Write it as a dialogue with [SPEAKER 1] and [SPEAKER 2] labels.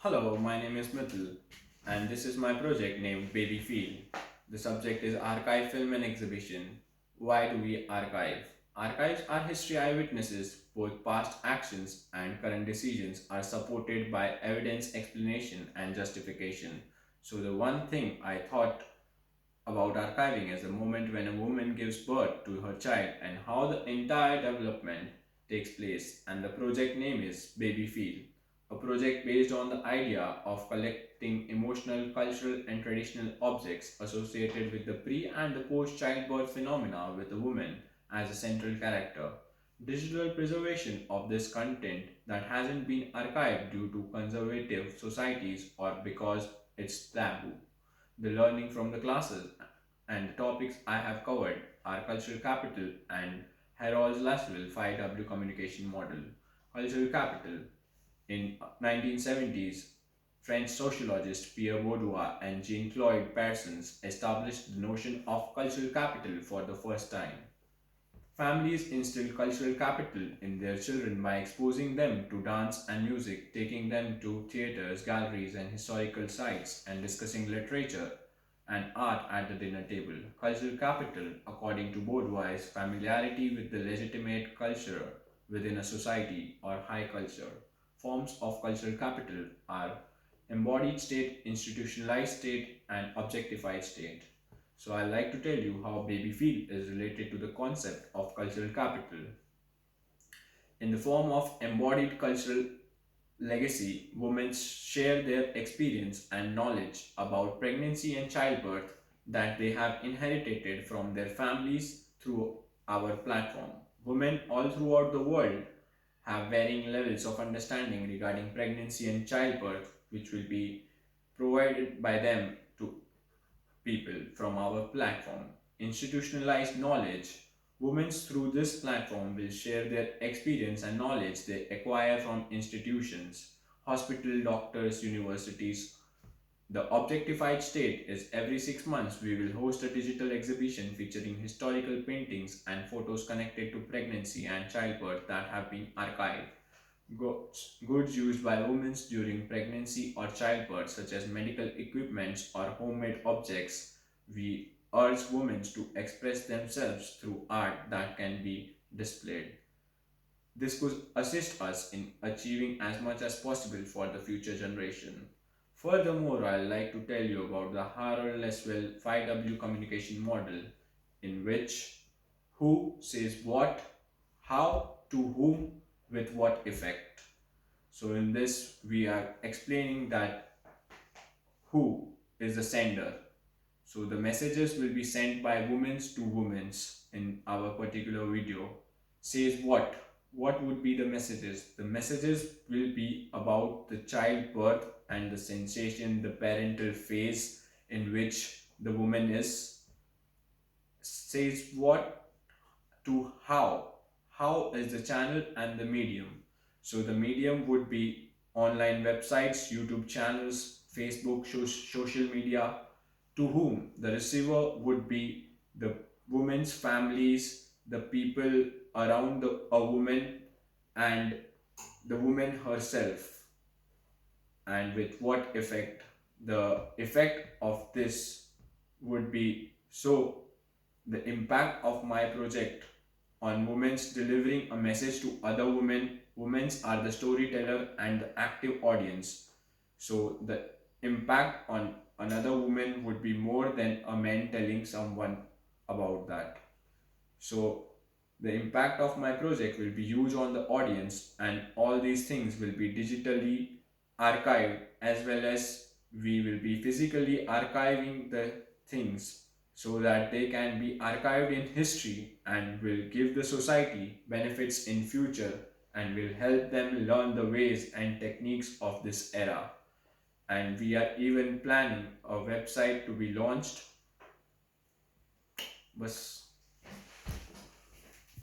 [SPEAKER 1] Hello, my name is Mithil, and this is my project named Baby Feel. The subject is Archive Film and Exhibition. Why do we archive? Archives are history eyewitnesses. Both past actions and current decisions are supported by evidence, explanation, and justification. So, the one thing I thought about archiving is the moment when a woman gives birth to her child and how the entire development takes place. And the project name is Baby Feel, a project based on the idea of collecting emotional, cultural, and traditional objects associated with the pre and the post childbirth phenomena with the woman as a central character. Digital preservation of this content that hasn't been archived due to conservative societies or because it's taboo. The learning from the classes and the topics I have covered are cultural capital and Harold Laswell 5W communication model. Cultural capital. In 1970s, French sociologist Pierre Bourdieu and Jean-Claude Parsons established the notion of cultural capital for the first time. Families instill cultural capital in their children by exposing them to dance and music, taking them to theaters, galleries, and historical sites, and discussing literature and art at the dinner table. Cultural capital, according to Baudouin, is familiarity with the legitimate culture within a society or high culture. Forms of cultural capital are embodied state, institutionalized state, and objectified state. So I like to tell you how baby feel is related to the concept of cultural capital. In the form of embodied cultural legacy, women share their experience and knowledge about pregnancy and childbirth that they have inherited from their families through our platform. Women all throughout the world have varying levels of understanding regarding pregnancy and childbirth, which will be provided by them to people from our platform. Institutionalized knowledge. Women through this platform will share their experience and knowledge they acquire from institutions, hospital, doctors, universities. The objectified state is every 6 months we will host a digital exhibition featuring historical paintings and photos connected to pregnancy and childbirth that have been archived. Goods used by women during pregnancy or childbirth, such as medical equipments or homemade objects. We urge women to express themselves through art that can be displayed. This could assist us in achieving as much as possible for the future generation. Furthermore, I'd like to tell you about the Harold Leswell 5W communication model, in which who says what, how, to whom, with what effect. So, in this, we are explaining that who is the sender. So, the messages will be sent by women's to women's in our particular video. Says what would be the messages? The messages will be about the childbirth and the sensation, the parental phase in which the woman is. Says what to how. How is the channel and the medium. So the medium would be online websites, YouTube channels, Facebook, social media. To whom? The receiver would be the woman's families, the people around a woman, and the woman herself. And with what effect? The effect of this would be so the impact of my project on women's delivering a message to other women. Women's are the storyteller and the active audience. So the impact on another woman would be more than a man telling someone about that. So the impact of my project will be huge on the audience, and all these things will be digitally archived, as well as we will be physically archiving the things so that they can be archived in history and will give the society benefits in future and will help them learn the ways and techniques of this era. And we are even planning a website to be launched. बस